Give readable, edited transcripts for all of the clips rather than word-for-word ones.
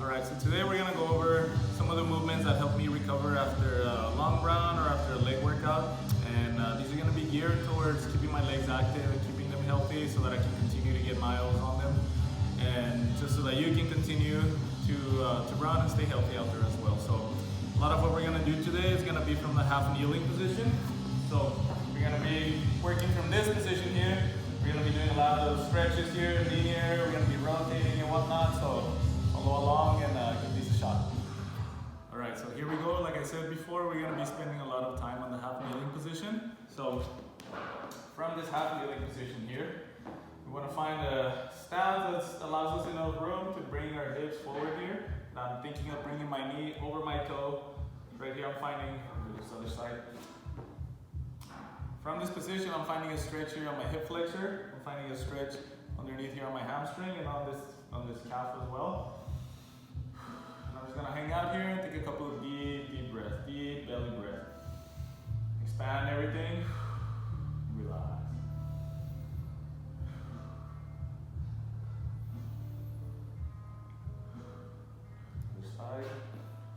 Alright, so today we're going to go over some of the movements that help me recover after a long run or after a leg workout. And these are going to be geared towards keeping my legs active and keeping them healthy so that I can continue to get miles on them. And just so that you can continue to run and stay healthy out there as well. So a lot of what we're going to do today is going to be from the half kneeling position. So we're going to be working from this position here. We're going to be doing a lot of stretches here, linear. We're going to be rotating and whatnot. So follow along and give these a shot. All right, so here we go. Like I said before, we're going to be spending a lot of time on the half kneeling position. So from this half kneeling position here, we want to find a stance that allows us enough room to bring our hips forward here. And I'm thinking of bringing my knee over my toe. Right here I'm finding this other side. From this position, I'm finding a stretch here on my hip flexor. I'm finding a stretch underneath here on my hamstring and on this calf as well. And I'm just gonna hang out here and take a couple of deep breaths, deep belly breath. Expand everything, relax. Other side.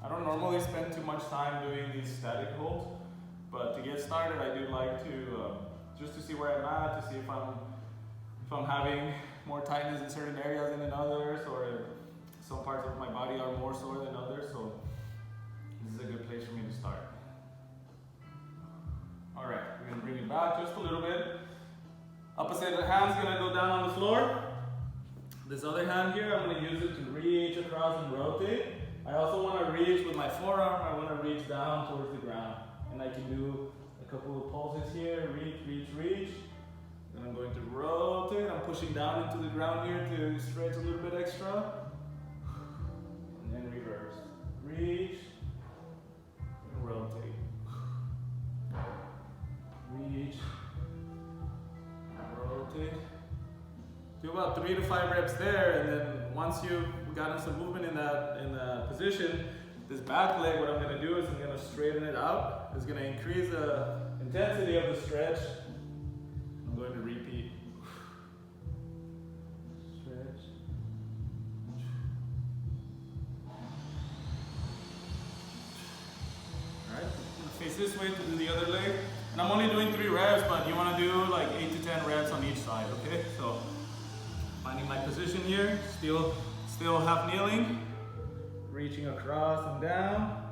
I don't normally spend too much time doing these static holds. But to get started, I do like to, just to see where I'm at, to see if I'm having more tightness in certain areas than in others, or if some parts of my body are more sore than others. So this is a good place for me to start. All right, we're gonna bring it back just a little bit. Opposite hand's gonna go down on the floor. This other hand here, I'm gonna use it to reach across and rotate. I also wanna reach with my forearm, I wanna reach down towards the ground. And I can do a couple of pulses here, reach. Then I'm going to rotate. I'm pushing down into the ground here to stretch a little bit extra. And then reverse. Reach and rotate. Reach and rotate. Do about 3 to 5 reps there, and then once you've gotten some movement in that position, this back leg, what I'm going to do is I'm going to straighten it out. It's going to increase the intensity of the stretch. I'm going to repeat. Stretch. Alright, face this way to do the other leg. And I'm only doing 3 reps, but you want to do like 8 to 10 reps on each side, okay? So, finding my position here, still half kneeling. Reaching across and down.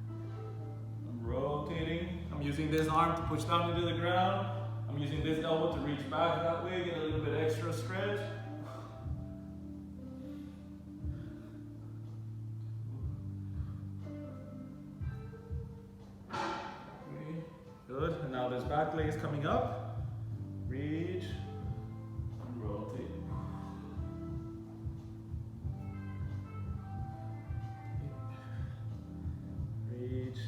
I'm rotating. I'm using this arm to push down into the ground. I'm using this elbow to reach back that way, get a little bit extra stretch. Okay. Good. And now this back leg is coming up. Reach and rotate. Reach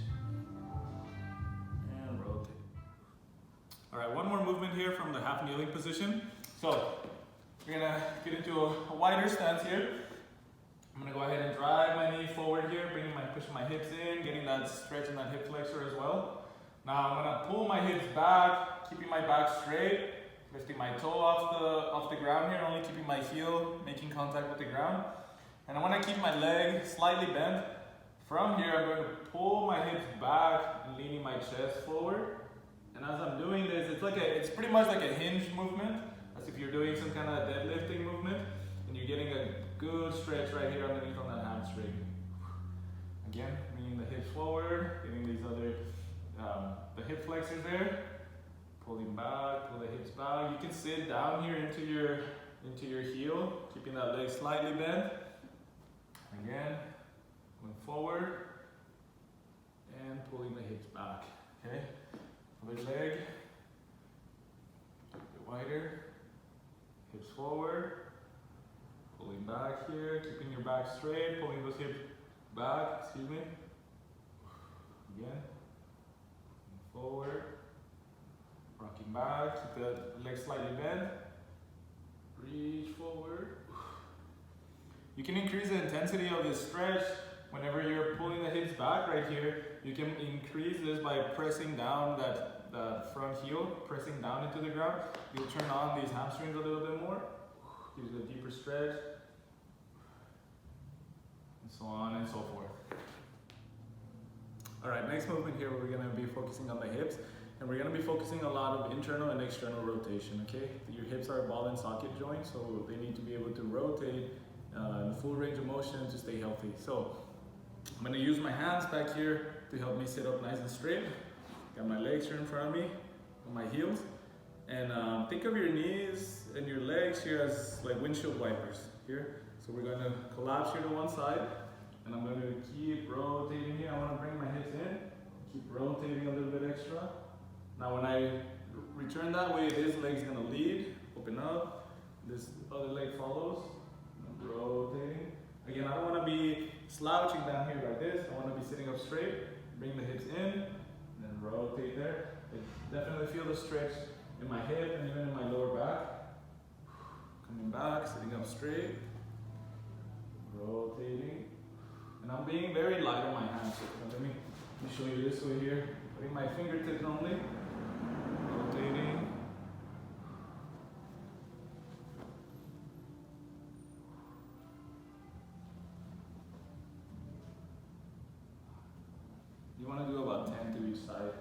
and rotate. All right, one more movement here from the half kneeling position. So we're gonna get into a wider stance here. I'm gonna go ahead and drive my knee forward here, pushing my hips in, getting that stretch in that hip flexor as well. Now I'm gonna pull my hips back, keeping my back straight, lifting my toe off the ground here, only keeping my heel making contact with the ground. And I wanna keep my leg slightly bent. From here, I'm going to pull my hips back and leaning my chest forward. And as I'm doing this, it's pretty much like a hinge movement, as if you're doing some kind of deadlifting movement, and you're getting a good stretch right here underneath on that hamstring. Again, bringing the hips forward, getting these other, the hip flexors there, pulling back, pull the hips back. You can sit down here into your heel, keeping that leg slightly bent. Again. Going forward and pulling the hips back. Okay, other leg, a bit wider, hips forward, pulling back here, keeping your back straight, pulling those hips back, excuse me. Again, forward, rocking back, keep the leg slightly bent, reach forward. You can increase the intensity of this stretch. Whenever you're pulling the hips back right here, you can increase this by pressing down that front heel, pressing down into the ground. You'll turn on these hamstrings a little bit more. Gives you a deeper stretch. and so on and so forth. All right, next movement here, we're gonna be focusing on the hips, and we're gonna be focusing a lot of internal and external rotation, okay? Your hips are a ball and socket joint, so they need to be able to rotate in the full range of motion to stay healthy. So I'm gonna use my hands back here to help me sit up nice and straight. Got my legs here in front of me, on my heels. And think of your knees and your legs here as like windshield wipers here. So we're gonna collapse here to one side, and I'm gonna keep rotating here. I wanna bring my hips in, keep rotating a little bit extra. Now when I return that way, this leg's gonna lead, open up, this other leg follows, I'm rotating. Again, I don't wanna be slouching down here like this. I wanna be sitting up straight, bring the hips in, and then rotate there. I definitely feel the stretch in my hip and even in my lower back. Coming back, sitting up straight, rotating. And I'm being very light on my hands. So let me show you this way here. Putting my fingertips only, rotating. You want to do about 10 to each side.